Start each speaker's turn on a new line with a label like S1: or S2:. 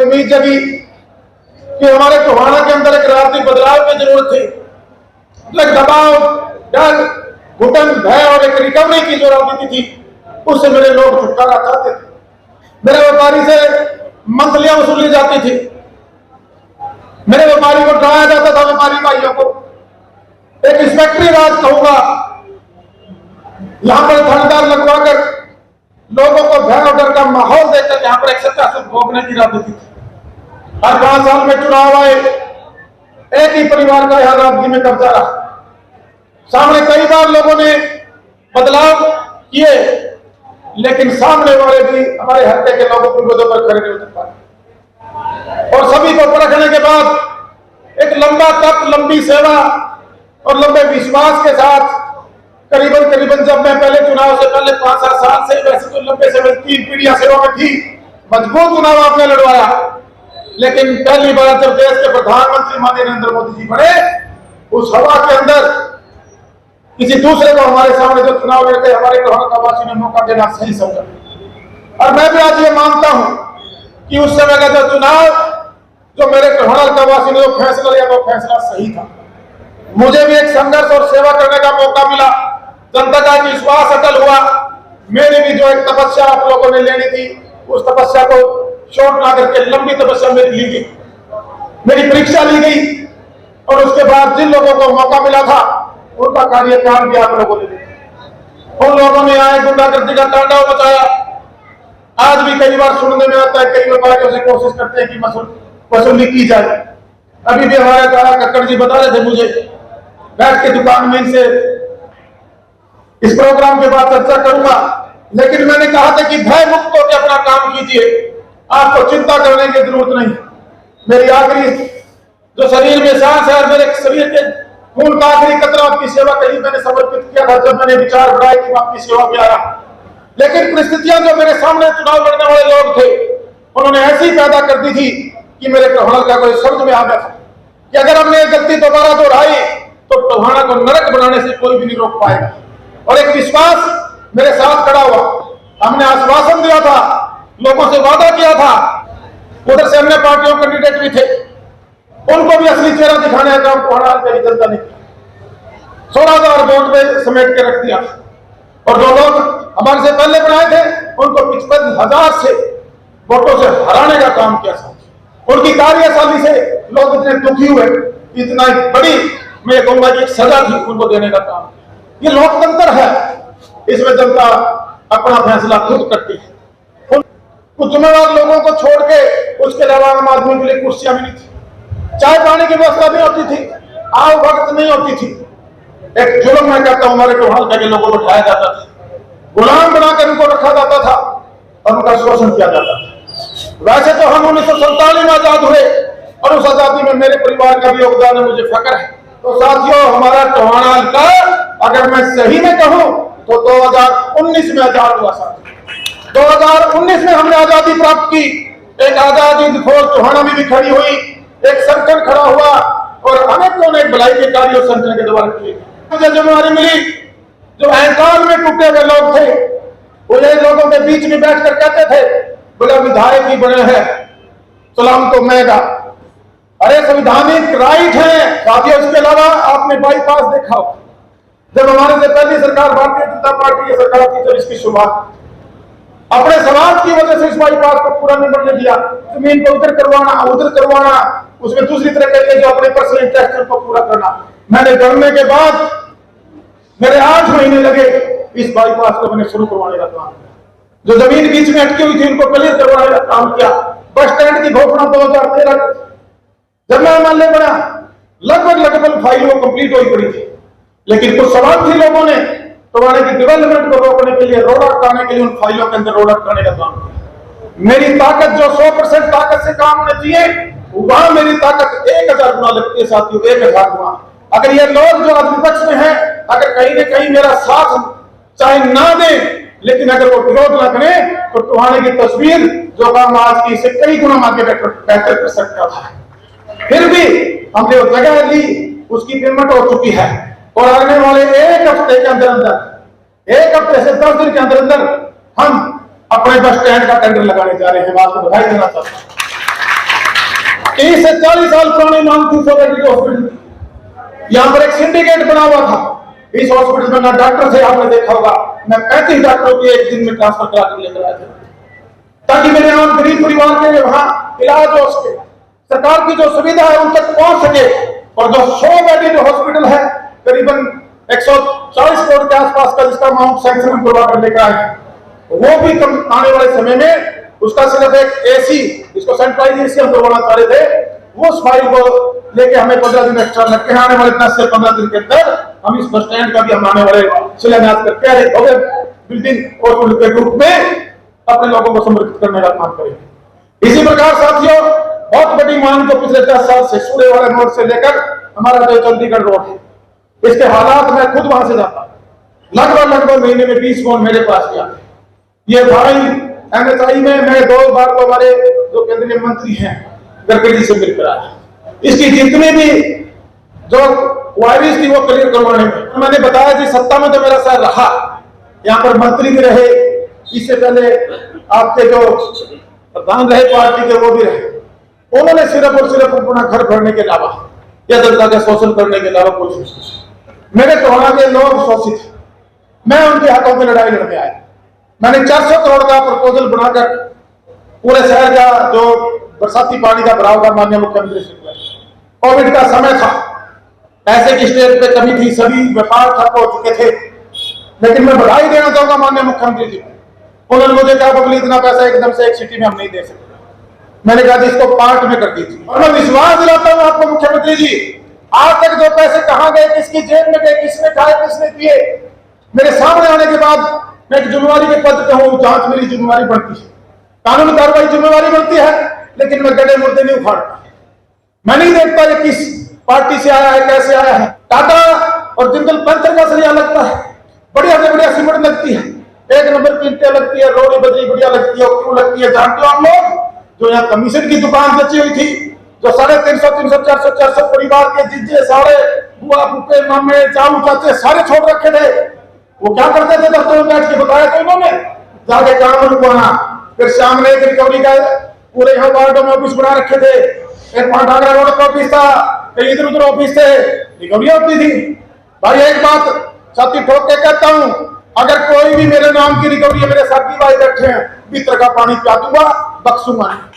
S1: उम्मीद जगी कि हमारे टोहाना के अंदर एक राजनीतिक बदलाव की जरूरत थी। एक दबाव, डर, घुटन, भय और एक रिकवरी की जो राजनीति थी, उससे मेरे लोग छुटकारा चाहते थे। मेरे व्यापारी से मंथलियां वसूली जाती थी, मेरे व्यापारी को डराया जाता था, व्यापारी भाइयों को। एक इंस्पेक्टरी राज कहूंगा, यहां पर थानेदार लगवाकर लोगों को भय और डर का माहौल देकर यहां पर एक सच्चा सुख भोगने की राजनीति थी। हर 5 साल में चुनाव आए, एक ही परिवार का यहां राजनीति में कब्जा रहा। सामने कई बार लोगों ने बदलाव किए, लेकिन सामने वाले भी हमारे हत्या के लोगों को मुद्दों पर खड़े नहीं उतर पाए। और सभी को परखने के बाद एक लंबा तप, लंबी सेवा और लंबे विश्वास के साथ करीबन जब मैं पहले चुनाव से पहले 5-7 साल से, वैसे तो लंबे से 3 पीढ़ियां सेवा में थी, मजबूत चुनाव आपने लड़वाया। लेकिन पहली बार जब देश के प्रधानमंत्री माननीय नरेंद्र मोदी जी बने, उस हवा के अंदर किसी दूसरे को हमारे सामने जो चुनाव लड़ते हमारे टोहाना वासी ने मौका देना सही समझा। और मैं भी आज ये मानता हूं कि उस समय का जो चुनाव, जो मेरे टोहाना वासी ने जो फैसला लिया, वो फैसला सही था। मुझे भी एक संघर्ष और सेवा करने का मौका मिला, जनता का विश्वास अटल हुआ। मेरी भी जो एक तपस्या आप लोगों ने लेनी थी, उस तपस्या को छोड़ ना करके लंबी तपस्या मेरी ली गई, मेरी परीक्षा ली गई। और उसके बाद जिन लोगों को मौका मिला था, उनका कार्यकाल भी आप लोगों ने देखा। उन लोगों ने आए गुंडागर्दी का तांडव मचाया। आज भी कई बार सुनने में आता है, कई व्यापारियों से कोशिश करते हैं कि वसूली की जाए। अभी भी हमारे तारा कक्कड़ जी बता रहे थे मुझे, बैठ के दुकान में इनसे इस प्रोग्राम के बाद चर्चा करूंगा। लेकिन मैंने कहा था कि भय मुक्त होकर अपना काम कीजिए, आपको चिंता करने की जरूरत नहीं। मेरी आखिरी जो शरीर में सांस है और मेरे शरीर के खून का आखिरी कतरा आपकी सेवा के लिए मैंने समर्पित किया था, जब मैंने विचार बढ़ाया कि मैं आपकी सेवा में आ रहा। लेकिन परिस्थितियां जो मेरे सामने चुनाव लड़ने वाले लोग थे, उन्होंने ऐसी पैदा कर दी थी कि मेरे टोहाना का कोई समझ में आ गया था कि अगर हमने गलती दोबारा दोहराई तो टोहाना को नरक बनाने से कोई भी नहीं रोक पाएगा। और एक विश्वास मेरे साथ खड़ा हुआ। हमने आश्वासन दिया था, लोगों से वादा किया था। उधर से अन्य पार्टियों कैंडिडेट भी थे, उनको भी असली चेहरा दिखाने का काम टोहाना की जनता ने किया। 16,000 वोट पे समेट के रख दिया। और जो लोग हमारे से पहले बनाए थे, उनको 55,000 से वोटों से हराने का काम किया। उनकी कार्यशैली से लोग इतने दुखी हुए, इतना बड़ी मैं कहूंगा कि एक सजा थी उनको देने का काम। ये लोकतंत्र है, इसमें जनता अपना फैसला खुद करती है। कुछ जिम्मेदार लोगों को छोड़ के उसके अलावा आम आदमी के लिए कुर्सियां भी नहीं थी, चाय पानी की व्यवस्था नहीं होती थी, आव भक्त नहीं होती थी। एक जुल्म मैं कहता हूं हमारे टोहाना के लोगों को उठाया जाता था, गुलाम बनाकर उनको रखा जाता था और उनका शोषण किया जाता था। वैसे तो हम 1947 में आजाद हुए और उस आजादी में मेरे परिवार का भी योगदान है, मुझे फक्र है। तो साथियों, हमारा टोहाना का अगर मैं सही में कहूं तो 2019 में आजाद हुआ। साथियों, 2019 में हमने आजादी प्राप्त की। एक आजादी खोज टोहाना में भी खड़ी हुई, एक संगठन खड़ा हुआ और अनेकों ने भलाई के कार्य संगठन के द्वारा किए। मुझे जिम्मेदारी मिली, जो अहंकार में टूटे हुए लोग थे, वो ये लोगों के बीच में बैठकर कहते थे, बोला विधायक ही बने हैं, सलाम तो मैगा। अरे संवैधानिक राइट है साथियों। इसके अलावा आपने बाईपास देखा, जब हमारे से पहली सरकार भारतीय जनता पार्टी की सरकार थी, जब इसकी शुरुआत अपने समाज की वजह से इस बाईपास को पूरा नहीं बनने दिया। जमीन को उधर करवाना, उसमें दूसरी तरह के लिए जो अपने पर्सनल इंटरेस्ट को पूरा करना। मैंने करने के बाद मेरे 8 महीने लगे इस बाईपास को मैंने शुरू करवाने का काम। जो जमीन बीच में अटकी हुई थी उनको क्लियर करवाने का काम किया। बस स्टैंड की घोषणा 2013 जब मैं एमएलए बना, लगभग फाइल वो कंप्लीट हुई पड़ी थी। लेकिन कुछ सवाल थी लोगों ने टोहाना की डेवलपमेंट को रोकने के लिए, रोड अटकाने के लिए उन फाइलों के अंदर रोड अटकाने का काम किया। मेरी ताकत जो 100% ताकत से काम होना चाहिए, वहां मेरी ताकत 1000 गुना लगती है साथियों, 1000 गुना। अगर ये लोग जो विपक्ष में है, अगर कहीं न कहीं मेरा साथ चाहे ना दे, लेकिन अगर वो विरोध न करें, तो टोहाना की तस्वीर जो काम आज की से कई गुना आगे बेहतर कर सकता था। फिर भी हमने वो जगह ली, उसकी पेमेंट हो चुकी है। और आने वाले 1 हफ्ते के अंदर 1 हफ्ते से 10 दिन के अंदर हम अपने बस स्टैंड का टेंडर लगाने जा रहे हैं। आपको बधाई देना चाहता हूं। 30 से 40 साल पुरानी मांग थी 100 बेड हॉस्पिटल की। यहाँ पर एक सिंडिकेट बना हुआ था। इस हॉस्पिटल में ना डॉक्टर थे, आपने देखा होगा, मैं 35 डॉक्टरों की एक दिन में ट्रांसफर करा कर लेकर आया था, ताकि मेरे आम गरीब परिवार के वहां इलाज हो सके, सरकार की जो सुविधा है उन तक पहुंच सके। और जो 100 बेड हॉस्पिटल है करीबन 140 करोड़ के आसपास का, जिसका अमाउंट सैंक्शन करवा कर लेकर आए, वो भी कम आने वाले समय में उसका सिर्फ एक एसी, जिसको सेंट्रलाइजेशन करवाना चाह रहे थे, वो फाइल को लेके हमें 15 दिन एक्स्ट्रा लगते हैं। आने वाले 10 से 15 दिन के अंदर हम इस बस स्टैंड का भी हम आने वाले शिलान्यास करके एक भव्य बिल्डिंग हॉस्पिटल के रूप में अपने लोगों को समर्पित करने का काम करेंगे। इसी प्रकार साथियों, बहुत बड़ी मांग जो पिछले 10 साल से सूर्य वाले मोड़ से लेकर हमारा जो चंडीगढ़ रोड है, इसके हालात मैं खुद वहां से जाता, लगभग महीने में 20 फोन मेरे पास भी आते। ये फाइल NHI में मैं 2 बार को हमारे जो केंद्रीय मंत्री हैं गडकरी जी से मिलकर आया। इसकी जितनी भी जो क्वायरीज थी वो क्लियर करवाने में मैंने बताया जी, सत्ता में तो मेरा सर रहा, यहाँ पर मंत्री भी रहे, इससे पहले आपके जो प्रधान रहे पार्टी के वो भी रहे। उन्होंने सिर्फ और सिर्फ अपना घर भरने के अलावा या जनता का शोषण करने के अलावा कुछ नहीं। मेरे टोला के लोग शोषित, मैं उनके हाथों में लड़ाई लड़ने आया। मैंने 400 करोड़ का प्रपोजल बनाकर पूरे शहर का जो बरसाती पानी का भराव का माननीय मुख्यमंत्री से किया। कोविड का समय था, पैसे की स्टेज पे कमी थी, सभी व्यापार ठप हो चुके थे, लेकिन मैं बधाई देना चाहूंगा माननीय मुख्यमंत्री जी को। उन्होंने मुझे कहा बबली इतना पैसा एकदम से एक सिटी में हम नहीं दे सकते। मैंने कहा जी इसको पार्ट में कर दीजिए, और मैं विश्वास दिलाता हूं आपको मुख्यमंत्री जी, आज तक जो पैसे कहां गए, किसकी जेब में गए, किसने खाए, किसने दिए, मेरे सामने आने के बाद मैं एक जिम्मेवारी के पद पे हूं, जांच मेरी जिम्मेवारी बनती है, कानूनी कार्रवाई जिम्मेवारी बनती है, लेकिन मैं गड्ढे मुर्दे नहीं उखाड़ता। मैं नहीं देखता कि किस पार्टी से आया है, कैसे आया है। टाटा और जिंदल पंचर का सरिया लगता है, बढ़िया से बढ़िया सीमेंट लगती है, 1 नंबर की ईंटें लगती है, रोड़ी बजरी बढ़िया लगती है। क्यों लगती है जानते हो आप लोग? जो यहाँ कमीशन की दुकान बची हुई थी, जो 350, 300, 400 परिवार के जीजे सारे बुआ फूफे मामे चाऊ चाचे सारे छोड़ रखे थे, वो क्या करते थे? दफ्तर में बैठ के बताया तो उन्होंने जाके काम रुकवाना। फिर शाम में एक रिकवरी का पूरे यहाँ वार्डों में ऑफिस बना रखे थे, एक पांडागरा रोड का ऑफिस था, कई इधर उधर ऑफिस थे, रिकवरी होती थी। भाई एक बात छाती ठोक के कहता हूं, अगर कोई भी मेरे नाम की रिकवरी मेरे साथी भाई बैठे हैं, भीतर का पानी पिला दूंगा, बख्शूंगा नहीं।